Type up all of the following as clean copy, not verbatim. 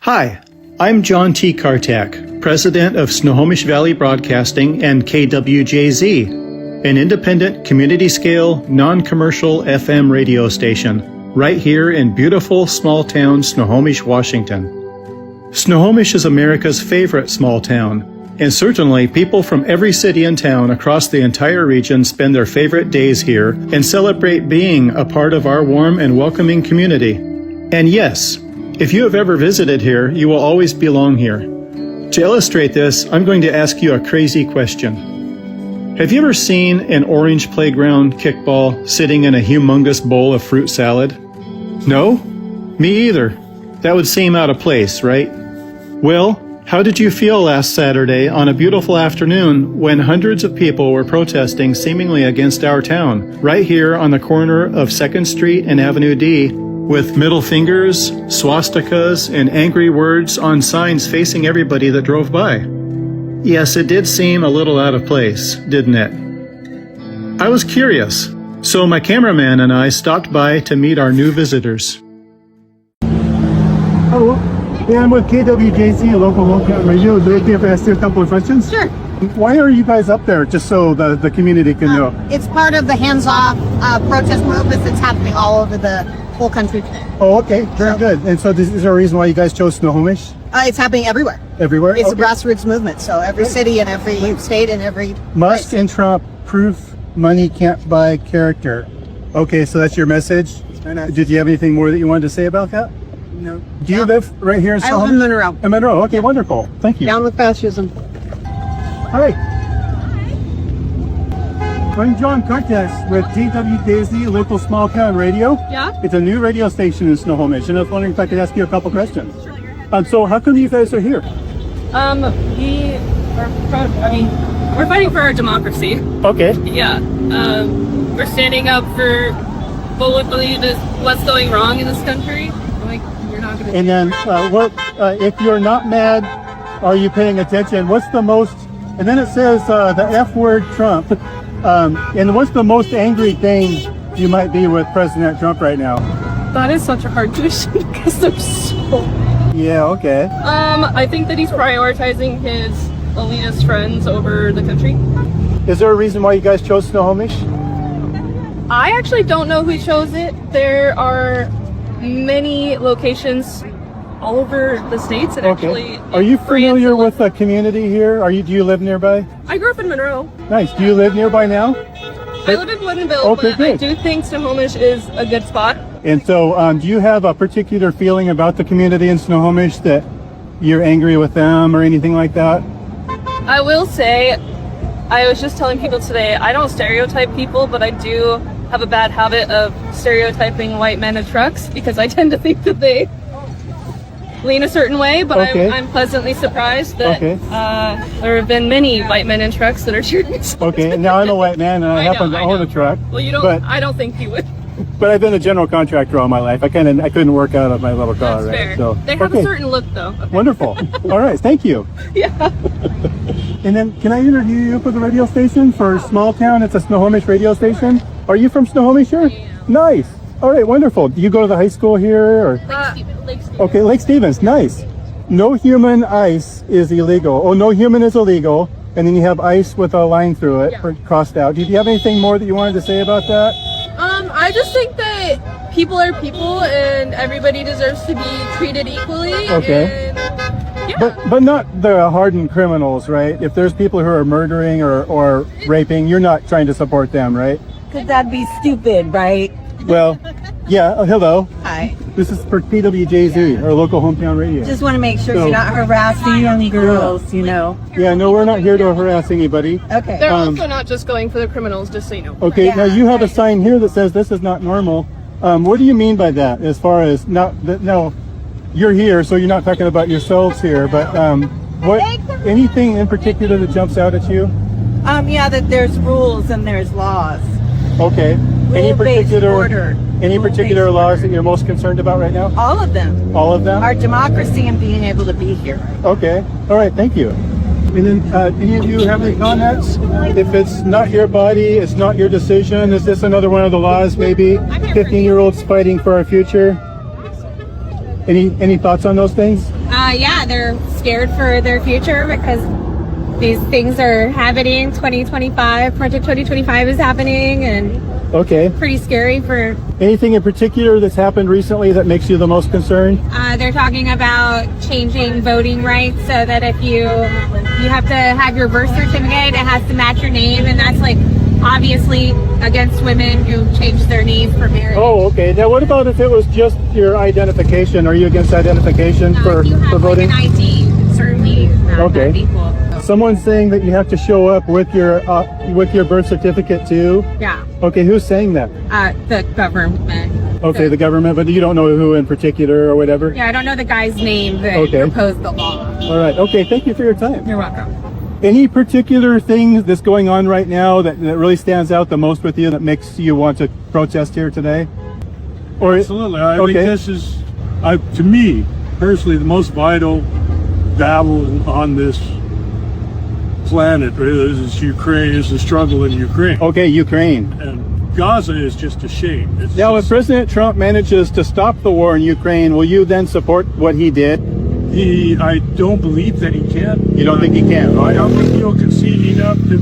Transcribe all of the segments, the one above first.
Hi, I'm John T. Kartak, president of Snohomish Valley Broadcasting and KWJZ, an independent community-scale, non-commercial FM radio station right here in beautiful small-town Snohomish, Washington. Snohomish is America's favorite small town, and certainly people from every city and town across the entire region spend their favorite days here and celebrate being a part of our warm and welcoming community. And yes, if you have ever visited here, you will always belong here. To illustrate this, I'm going to ask you a crazy question. Have you ever seen an orange playground kickball sitting in a humongous bowl of fruit salad? No? Me either. That would seem out of place, right? Well, how did you feel last Saturday on a beautiful afternoon when hundreds of people were protesting seemingly against our town, right here on the corner of 2nd Street and Avenue D, with middle fingers, swastikas, and angry words on signs facing everybody that drove by? Yes, it did seem a little out of place, didn't it? I was curious, so my cameraman and I stopped by to meet our new visitors. Hello, I'm with KWJZ, a local hometown radio. Is it okay if I ask you a couple of questions? Sure. Why are you guys up there, just so the community can know? It's part of the hands-off protest movement that's happening all over the whole country today. Oh, okay, very good. And so is there a reason why you guys chose Snohomish? It's happening everywhere. Everywhere? It's okay. a grassroots movement, so every city and every state and every Musk place. and Trump, proof money can't buy character. Okay, so that's your message? Did you have anything more that you wanted to say about that? No. Do you live right here in I Snohomish? live in Monroe. In Monroe, okay, wonderful. Thank you. Down with fascism. All right. I'm John Cortez with KWJZ, local small town radio. Yeah? It's a new radio station in Snohomish, and I was wondering if I could ask you a couple questions. So how come you guys are here? We're fighting for our democracy. Okay. Yeah. We're standing up for what we believe is what's going wrong in this country. Like, we're not gonna. And then if you're not mad, are you paying attention? What's the most, and then it says the F word Trump. And what's the most angry thing you might be with President Trump right now? That is such a hard question because there's so. Yeah, okay. I think that he's prioritizing his elitist friends over the country. Is there a reason why you guys chose Snohomish? I actually don't know who chose it. There are many locations all over the states, and actually. Are you familiar with the community here? Do you live nearby? I grew up in Monroe. Nice. Do you live nearby now? I live in Woodinville, Okay, but good. I do think Snohomish is a good spot. And so, do you have a particular feeling about the community in Snohomish that you're angry with them or anything like that? I will say, I was just telling people today, I don't stereotype people, but I do have a bad habit of stereotyping white men in trucks because I tend to think that they lean a certain way, but Okay. I'm pleasantly surprised that Okay. there have been many white men in trucks that are cheering me. Okay, and now I'm a white man and I happen to own a truck. Well, you don't. But, I don't think you would. but I've been a general contractor all my life. I couldn't work out of my little car, That's right? fair. So, They have okay. a certain look, though. Okay. Wonderful. All right, thank you. Yeah. And then, can I interview you for the radio station for Small Town? It's a Snohomish radio station. Are you from Snohomish here? Nice. All right, wonderful. Do you go to the high school here? Or? Lake Stevens. Okay, Lake Stevens. Nice. No human ice is illegal. Oh, no human is illegal. And then you have ice with a line through it, crossed out. Did you have anything more that you wanted to say about that? I just think that people are people and everybody deserves to be treated equally. Okay. And, yeah. But not the hardened criminals, right? If there's people who are murdering or raping, you're not trying to support them, right? Because that'd be stupid, right? Well, yeah. Hello. Hi. This is for KWJZ, our local hometown radio. Just want to make sure So- you're not harassing young girls, you know. Yeah, no, we're not here to harass anybody. Okay. They're also not just going for the criminals, just so you know. Okay, Yeah, now you have a sign here that says this is not normal. What do you mean by that? As far as no, you're here, so you're not talking about yourselves here, but what anything in particular that jumps out at you? Yeah, that there's rules and there's laws. Okay. Any Rule-based particular order. particular laes that you're most concerned about right now? All of them. All of them? Our democracy and being able to be here. Okay. All right. Thank you. And then, any of you have any comments? If it's not your body, it's not your decision. Is this another one of the laws? Maybe 15-year-olds fighting for our future. Any thoughts on those things? Yeah, they're scared for their future because these things are happening. 2025, Project 2025 is happening, and Okay. pretty scary for. Anything in particular that's happened recently that makes you the most concerned? They're talking about changing voting rights so that if you have to have your birth certificate, it has to match your name, and that's like obviously against women who change their name for marriage. Oh, okay. Now, what about if it was just your identification? Are you against identification If for you have voting? like an ID, certainly not Okay. that equal. Someone's saying that you have to show up with your birth certificate too. Yeah, Okay, who's saying that? the government. Okay, the government, but you don't know who in particular or whatever? Yeah, I don't know the guy's name that Okay. proposed the law. All right. Okay, thank you for your time. You're welcome. Any particular thing that's going on right now that really stands out the most with you that makes you want to protest here today? Or Absolutely. I Okay. think this is, to me, personally, the most vital battle on this planet is Ukraine, is the struggle in Ukraine. Okay, Ukraine. And Gaza is just a shame. It's Now, if just- President Trump manages to stop the war in Ukraine, will you then support what he did? I don't believe that he can. You don't think he can? I don't think he'll concede enough to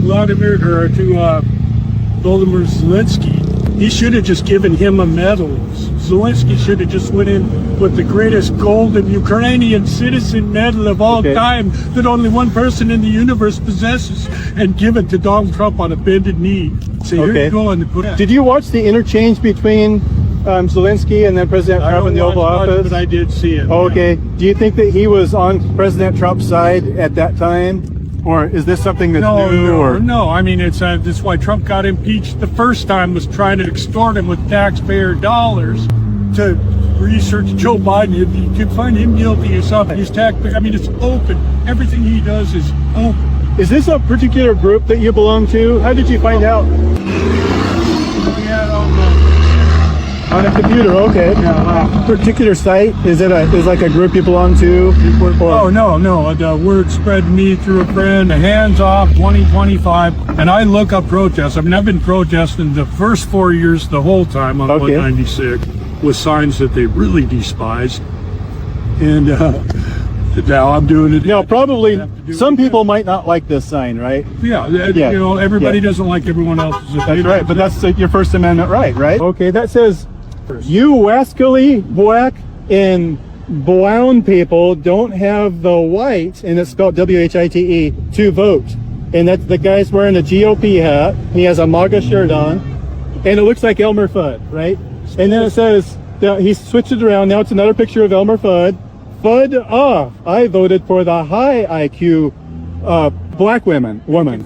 Volodymyr Zelensky. He should have just given him a medal. Zelensky should have just went in with the greatest golden Ukrainian citizen medal of all Okay. time that only one person in the universe possesses, and give it to Donald Trump on a bended knee. Say, here Okay. you go, and put it. Did you watch the interchange between Zelensky and then President I Trump in don't the Oval watch much, Office? but I did see it. Okay. Do you think that he was on President Trump's side at that time? Or is this something that's new? No. I mean, that's why Trump got impeached the first time, was trying to extort him with taxpayer dollars to research Joe Biden. You can find him guilty of something. He's taxpayer. I mean, it's open. Everything he does is open. Is this a particular group that you belong to? How did you find out? On a computer, okay. Particular site? Is like a group you belong to? Oh, no. The word spread to me through a friend. Hands off 2025. And I look up protests. I mean, I've been protesting the first 4 years the whole time on Okay. 196 with signs that they really despise. And now I'm doing it. Now, probably some people might not like this sign, right? Yeah, Yeah. you know, everybody Yeah. doesn't like everyone else's That's opinion. right, but that's your First Amendment right? Okay, that says, you wascally, Boac, and brown people don't have the white, and it's spelled W-H-I-T-E, to vote. And that's the guy's wearing a GOP hat. He has a MAGA shirt on, and it looks like Elmer Fudd, right? And then it says, he switched it around. Now it's another picture of Elmer Fudd. Fudd off. I voted for the high IQ black woman.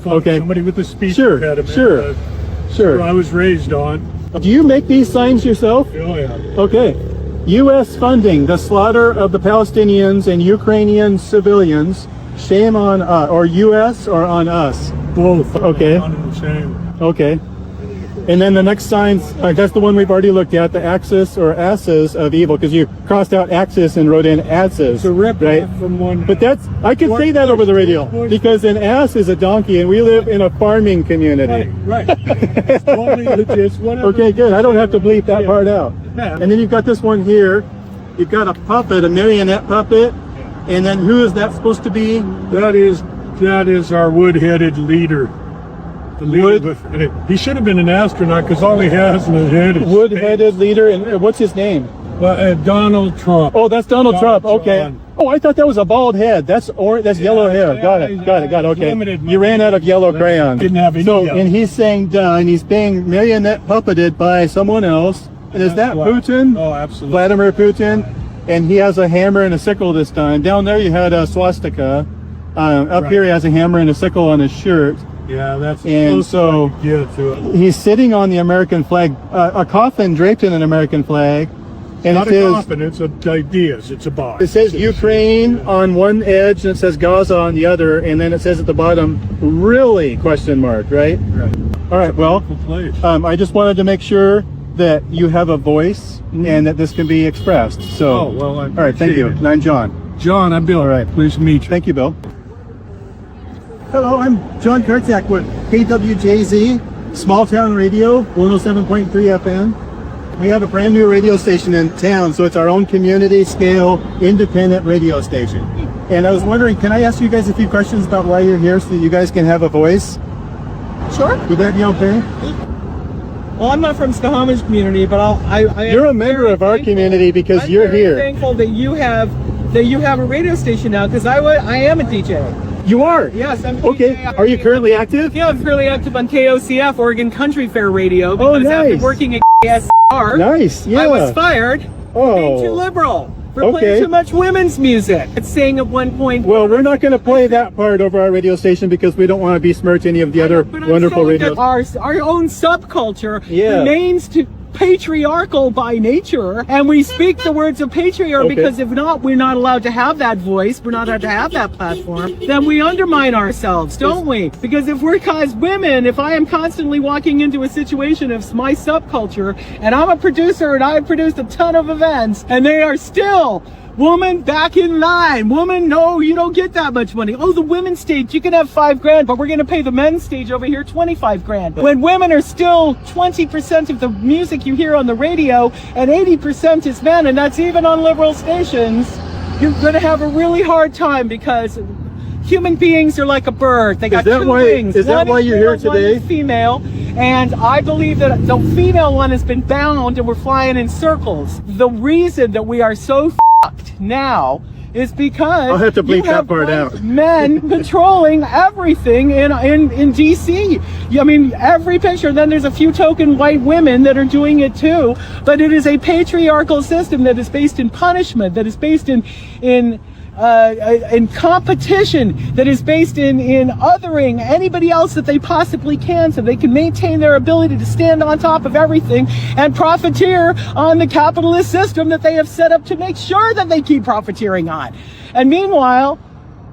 Okay. Somebody with a speech Sure, impediment. sure. Sure. I was raised on. Do you make these signs yourself? Oh, yeah. Okay. U.S. funding the slaughter of the Palestinians and Ukrainian civilians. Shame on or U.S. or on us? Both. Okay. One and the same. Okay. And then the next signs, that's the one we've already looked at, the axis or asses of evil, because you crossed out axis and wrote in asses. It's a rip right? from one. But I can say that over the radio, because an ass is a donkey, and we live in a farming community. Right. It's totally legit. Whatever. Okay, good. I don't have to bleep that Yeah. part out. Yeah. And then you've got this one here. You've got a puppet, a marionette puppet. And then who is that supposed to be? That is our wood-headed leader. The leader he should have been an astronaut, because all he has in his head is Wood-headed leader. And what's his name? Donald Trump. Oh, that's Donald Trump. Okay. John. Oh, I thought that was a bald head. That's yellow hair. Got it. Okay. Limited You ran out of yellow crayons. Didn't have any So, yellow. and he's saying, and he's being marionette puppeted by someone else. And is that That's right. Putin? Oh, absolutely. Vladimir Putin. And he has a hammer and a sickle this time. Down there you had a swastika. Up Right. here he has a hammer and a sickle on his shirt. Yeah, that's And close so- I could get to it. He's sitting on the American flag, a coffin draped in an American flag. And Not it a says, coffin, it's ideas. It's a box. it says Ukraine on one edge and it says Gaza on the other. And then it says at the bottom, really, question mark, right? Right. All right, well, Place. I just wanted to make sure that you have a voice and that this can be expressed. So, Oh, well, I all right, thank you. appreciate it. I'm John. John, I'm Bill. All right. Pleased to meet you. Thank you, Bill. Hello, I'm John Karczak with KWJZ, Small Town Radio, 107.3 FM. We have a brand new radio station in town, so it's our own community scale, independent radio station. And I was wondering, can I ask you guys a few questions about why you're here so that you guys can have a voice? Sure. Would that be okay? Well, I'm not from Snohomish community, but You're a member of our community because I'm you're very here. thankful that you have a radio station now, because I am a DJ. You are? Yes, I'm a Okay. DJ. Are you currently active? Yeah, I'm fairly active on KOCF, Oregon Country Fair Radio. Oh, Because nice. after working at KSR, Nice. Yeah. I was fired for being too Oh. liberal, for Okay. playing too much women's music. It's saying at one point. Well, we're not going to play that part over our radio station because we don't want to besmirch any of the other But I'm wonderful saying radio. that our own subculture Yeah. remains to patriarchal by nature, and we speak the words of patriarch Okay. because if not, we're not allowed to have that voice, we're not allowed to have that platform, then we undermine ourselves, don't we? Because if we're, as women, if I am constantly walking into a situation of my subculture, and I'm a producer and I've produced a ton of events, and they are still woman, back in line. Woman, no, you don't get that much money. Oh, the women's stage, you can have $5,000, but we're going to pay the men's stage over here $25,000. When women are still 20% of the music you hear on the radio, and 80% is men, and that's even on liberal stations, you're going to have a really hard time because human beings are like a bird. They got two wings. Is that One why you're here male, one today? is female, and I believe that the female one has been bound and we're flying in circles. The reason that we are so fucked now is because I'll have to bleep you have that part out. men controlling everything in DC. I mean, every picture. Then there's a few token white women that are doing it too. But it is a patriarchal system that is based in punishment, that is based in competition, that is based in othering anybody else that they possibly can, so they can maintain their ability to stand on top of everything and profiteer on the capitalist system that they have set up to make sure that they keep profiteering on. And meanwhile,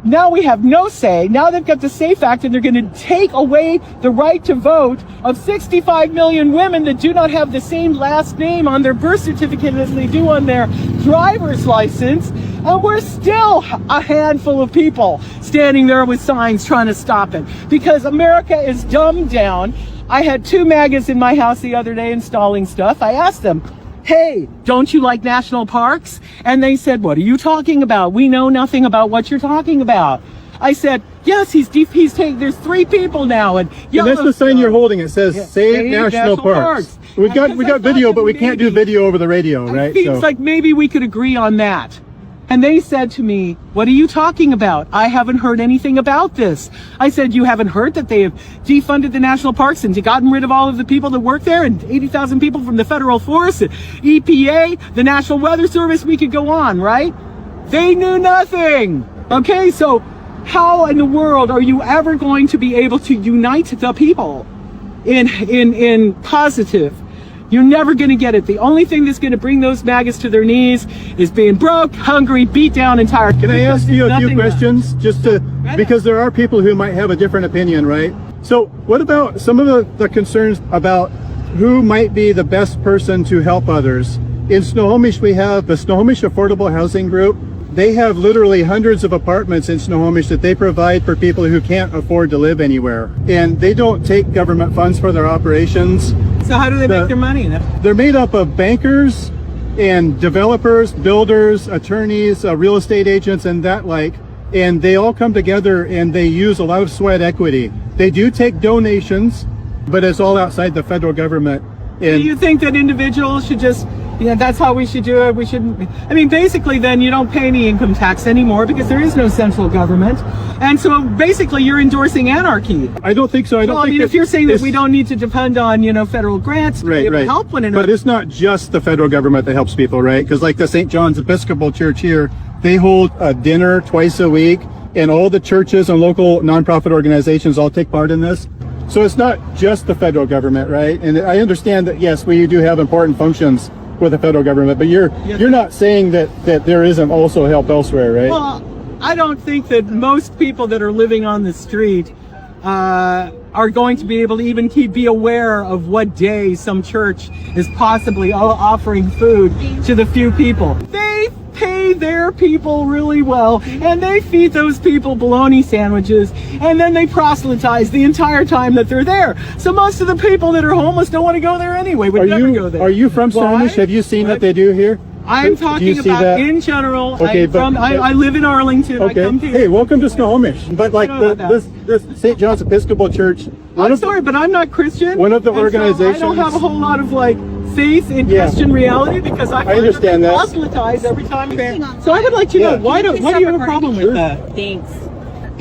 now we have no say. Now they've got the SAFE Act, and they're going to take away the right to vote of 65 million women that do not have the same last name on their birth certificate as they do on their driver's license. And we're still a handful of people standing there with signs trying to stop it because America is dumbed down. I had 2 maggots in my house the other day installing stuff. I asked them, hey, don't you like national parks? And they said, what are you talking about? We know nothing about what you're talking about. I said, yes, he's taking, there's 3 people now. And that's the sign you're holding. It says Save National Parks. We got video, but we can't do video over the radio, right? It seems like maybe we could agree on that. And they said to me, what are you talking about? I haven't heard anything about this. I said, you haven't heard that they have defunded the national parks and gotten rid of all of the people that work there, and 80,000 people from the federal forest, EPA, the National Weather Service, we could go on, right? They knew nothing. Okay, so how in the world are you ever going to be able to unite the people in positive? You're never going to get it. The only thing that's going to bring those maggots to their knees is being broke, hungry, beat down, and tired. Can I ask you a few questions? Because there are people who might have a different opinion, right? So what about some of the concerns about who might be the best person to help others? In Snohomish, we have the Snohomish Affordable Housing Group. They have literally hundreds of apartments in Snohomish that they provide for people who can't afford to live anywhere. And they don't take government funds for their operations. So how do they make their money? They're made up of bankers and developers, builders, attorneys, real estate agents, and that like. And they all come together and they use a lot of sweat equity. They do take donations, but it's all outside the federal government. Do you think that individuals should just, that's how we should do it? We shouldn't, basically then you don't pay any income tax anymore because there is no central government. And so basically you're endorsing anarchy. I don't think so. If you're saying that we don't need to depend on, federal grants to be able to help one another. But it's not just the federal government that helps people, right? Because like the St. John's Episcopal Church here, they hold a dinner twice a week, and all the churches and local nonprofit organizations all take part in this. So it's not just the federal government, right? And I understand that, yes, we do have important functions with the federal government, but you're not saying that there isn't also help elsewhere, right? Well, I don't think that most people that are living on the street are going to be able to even be aware of what day some church is possibly offering food to the few people. They pay their people really well, and they feed those people bologna sandwiches, and then they proselytize the entire time that they're there. So most of the people that are homeless don't want to go there anyway. Would never go there. Are you from Snohomish? Have you seen what they do here? I'm Do you talking see about that? in general. Okay, I live in Arlington. Okay. I come to Hey, welcome to Snohomish. But like I know about this St. John's Episcopal Church. I'm sorry, but I'm not Christian. One of the and so organizations. I don't have a whole lot of like faith in Yeah. Christian reality because I understand that. proselytize every time. So I would like to know why do you have a problem with that? Thanks.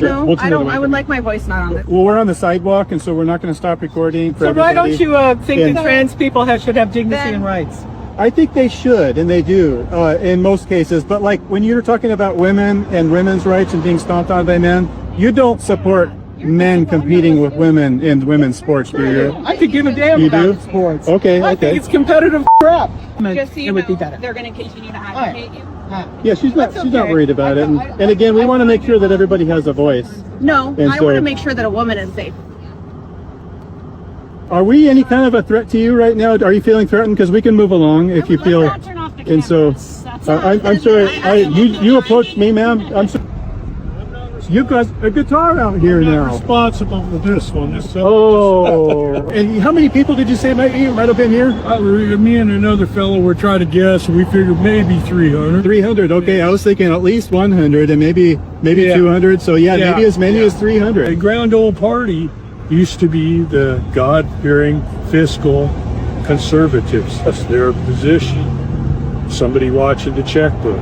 No, No, I would like my voice not on this. Well, we're on the sidewalk, and so we're not going to stop recording. For So why don't everybody. you think And- that trans people should have dignity Then- and rights? I think they should, and they do in most cases. But like when you're talking about women and women's rights and being stomped on by men, you don't support men competing with women in women's sports, do you? I could give a damn You about do? sports. Okay, I okay. think it's competitive crap. Just so you It would be know, better. they're going to continue to advocate you. Yeah, she's not That's okay. worried about it. And again, we want to make sure that everybody has a voice. No, And I so- want to make sure that a woman is safe. Are we any kind of a threat to you right now? Are you feeling threatened? Because we can move along if you feel. Turn off the And so, I'm sorry. You approached me, ma'am. I'm sorry. You've got a guitar out here I'm not now. responsible for this one. This Oh, and how many people did you say might have been here? me and another fellow were trying to guess, and we figured maybe 300. 300. Okay, I was thinking at least 100, and maybe Yeah. 200. So yeah, Yeah, maybe as many yeah. as 300. A grand old party used to be the God-fearing fiscal conservatives. That's their position. Somebody watching the checkbook.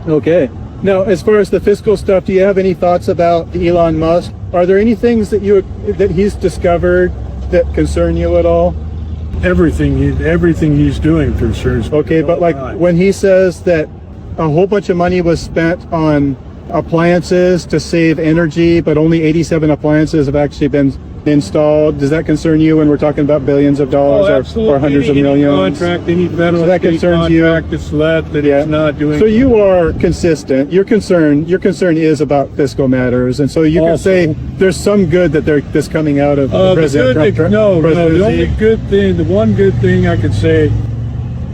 Okay. Now, as far as the fiscal stuff, do you have any thoughts about Elon Musk? Are there any things that he's discovered that concern you at all? Everything he's doing concerns me. Okay, but like when he says that a whole bunch of money was spent on appliances to save energy, but only 87 appliances have actually been installed, does that concern you when we're talking about billions of dollars or hundreds of Any millions? contract, any federal So that state concerns you? contract that's let that Yeah. it's not doing. So you are consistent. Your concern is about fiscal matters, and so you can Also. say there's some good that's coming out of the President good Trump. thing, no, the presidency. only good thing, the one good thing I could say,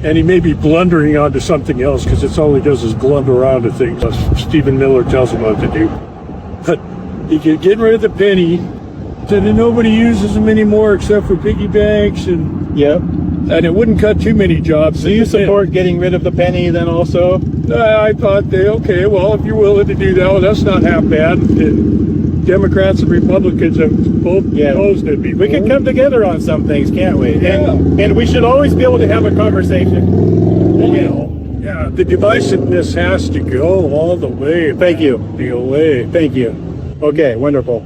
and he may be blundering onto something else because it's all he does is blunder around to things. Stephen Miller tells him what to do. But he could get rid of the penny, so that nobody uses them anymore except for piggy banks, Yep. and it wouldn't cut too many jobs. Do you support getting rid of the penny then also? I thought, okay, well, if you're willing to do that, well, that's not half bad. And Democrats and Republicans have both opposed it before. We can come together on some things, can't we? Yeah. And we should always be able to have a conversation. You know. Yeah, the divisiveness has to go all the way. Thank you. The away. Thank you. Okay, wonderful.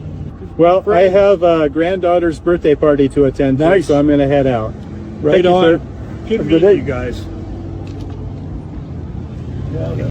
Well, I have a granddaughter's birthday party to attend, to, Nice. so I'm going to head out. Right Thank you, on. sir. Good Have a good meeting day. you guys.